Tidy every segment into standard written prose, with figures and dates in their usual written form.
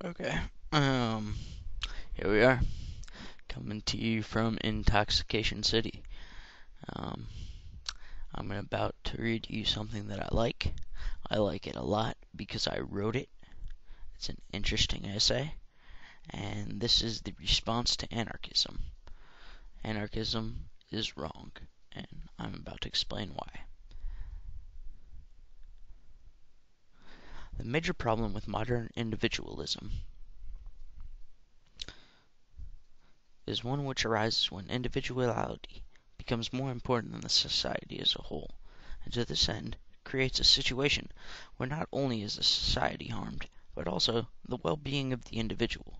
Okay. Um, Here we are, coming to you from Intoxication City. Um, I'm about to read you something that I like. I like it a lot because I wrote it. It's an interesting essay, and this is the response to anarchism. Anarchism is wrong, and I'm about to explain why. The major problem with modern individualism is one which arises when individuality becomes more important than the society as a whole, and to this end creates a situation where not only is the society harmed, but also the well-being of the individual.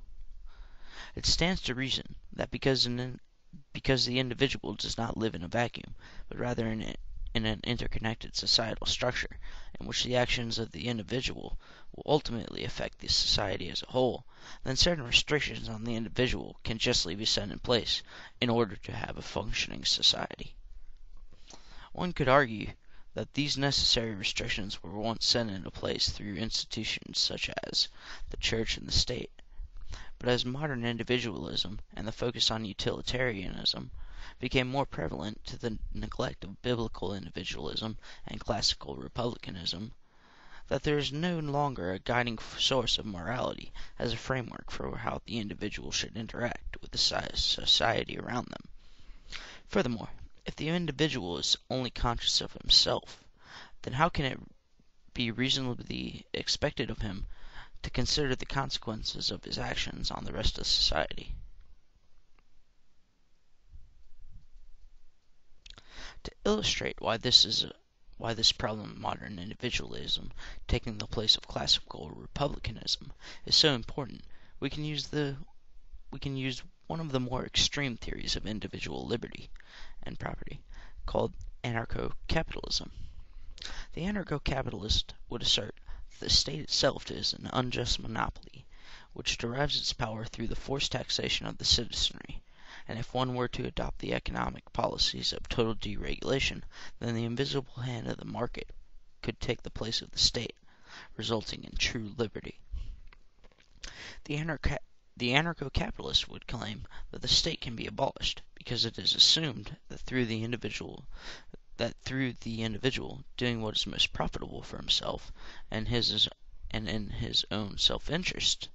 It stands to reason that because the individual does not live in a vacuum, but rather in an interconnected societal structure in which the actions of the individual will ultimately affect the society as a whole, then certain restrictions on the individual can justly be set in place in order to have a functioning society. One could argue that these necessary restrictions were once set into place through institutions such as the church and the state. But as modern individualism and the focus on utilitarianism became more prevalent to the neglect of biblical individualism and classical republicanism, that there is no longer a guiding source of morality as a framework for how the individual should interact with the society around them. Furthermore, if the individual is only conscious of himself, then how can it be reasonably expected of him to consider the consequences of his actions on the rest of society? To illustrate why this problem of modern individualism taking the place of classical republicanism is so important, we can use one of the more extreme theories of individual liberty and property, called anarcho-capitalism. The anarcho-capitalist would assert that the state itself is an unjust monopoly, which derives its power through the forced taxation of the citizenry, and if one were to adopt the economic policies of total deregulation, then the invisible hand of the market could take the place of the state, resulting in true liberty. The anarcho-capitalist would claim that the state can be abolished because it is assumed that through the individual doing what is most profitable for himself and in his own self-interest,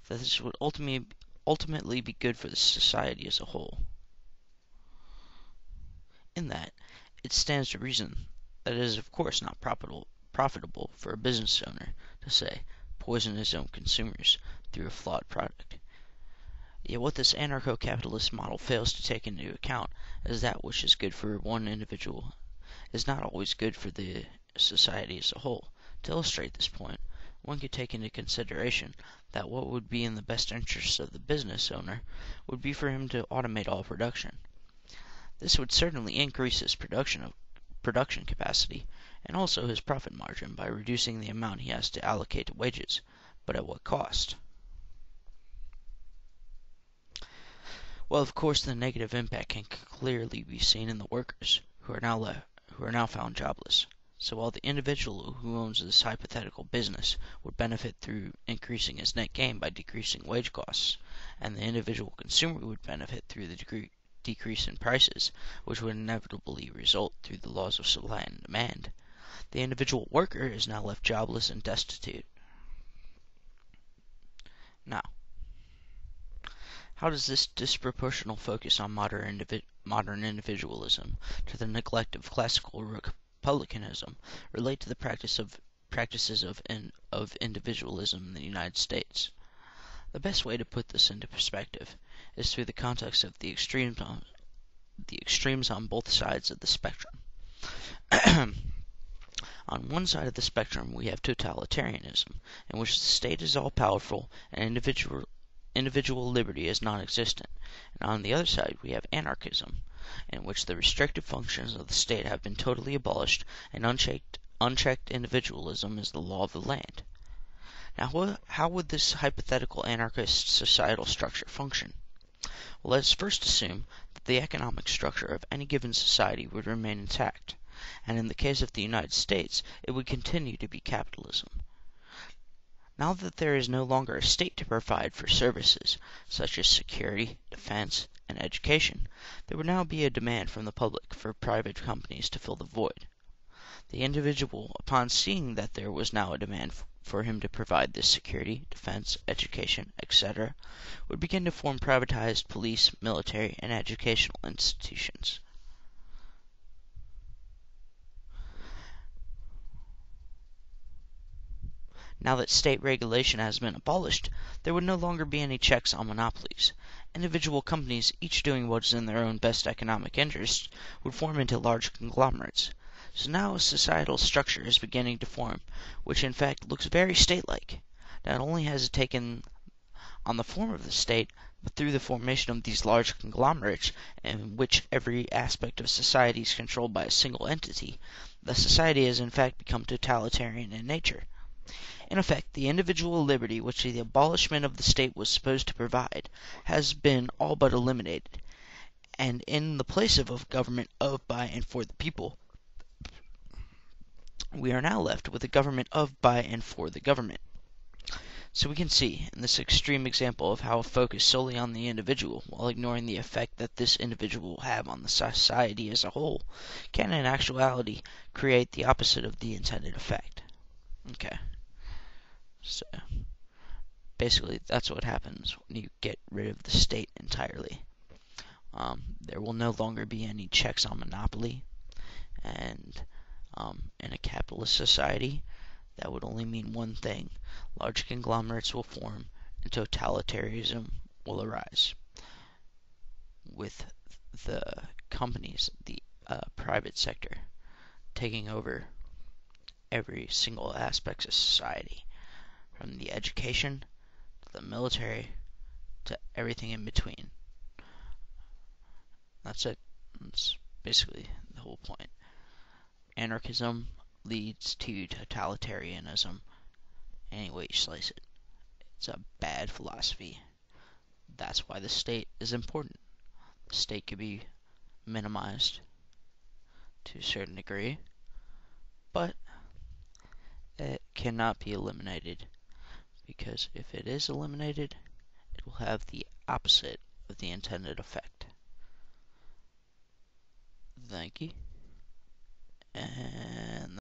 that this would ultimately be good for the society as a whole. In that, it stands to reason that it is of course not profitable for a business owner to, say, poison his own consumers through a flawed product. Yet what this anarcho-capitalist model fails to take into account is that which is good for one individual is not always good for the society as a whole. To illustrate this point, one could take into consideration that what would be in the best interests of the business owner would be for him to automate all production. This would certainly increase his production capacity and also his profit margin by reducing the amount he has to allocate to wages, but at what cost? Well, of course, the negative impact can clearly be seen in the workers who are now found jobless. So while the individual who owns this hypothetical business would benefit through increasing his net gain by decreasing wage costs, and the individual consumer would benefit through the decrease in prices, which would inevitably result through the laws of supply and demand, the individual worker is now left jobless and destitute. Now, how does this disproportional focus on modern individualism to the neglect of classical republicanism relate to the practices of individualism in the United States? The best way to put this into perspective is through the context of the extremes on both sides of the spectrum. On one side of the spectrum, we have totalitarianism, in which the state is all-powerful and individual liberty is non-existent, and on the other side we have anarchism, in which the restrictive functions of the state have been totally abolished and unchecked individualism is the law of the land. Now, how would this hypothetical anarchist societal structure function? Well, let us first assume that the economic structure of any given society would remain intact, and in the case of the United States it would continue to be capitalism. Now that there is no longer a state to provide for services such as security, defense, and education, there would now be a demand from the public for private companies to fill the void. The individual, upon seeing that there was now a demand for him to provide this security, defense, education, etc., would begin to form privatized police, military, and educational institutions. Now that state regulation has been abolished, there would no longer be any checks on monopolies. Individual companies, each doing what is in their own best economic interest, would form into large conglomerates. So now a societal structure is beginning to form, which in fact looks very state-like. Not only has it taken on the form of the state, but through the formation of these large conglomerates, in which every aspect of society is controlled by a single entity, the society has in fact become totalitarian in nature. In effect, the individual liberty which the abolishment of the state was supposed to provide has been all but eliminated, and in the place of a government of, by, and for the people, we are now left with a government of, by, and for the government. So we can see in this extreme example of how a focus solely on the individual, while ignoring the effect that this individual will have on the society as a whole, can in actuality create the opposite of the intended effect. Okay. So, basically, that's what happens when you get rid of the state entirely. There will no longer be any checks on monopoly, and in a capitalist society, that would only mean one thing: large conglomerates will form, and totalitarianism will arise. With the companies, the private sector, taking over every single aspect of society, from the education to the military to everything in between. That's it. That's basically the whole point. Anarchism leads to totalitarianism. Any way you slice it, it's a bad philosophy. That's why the state is important. The state can be minimized to a certain degree, but it cannot be eliminated, because if it is eliminated, it will have the opposite of the intended effect. Thank you. And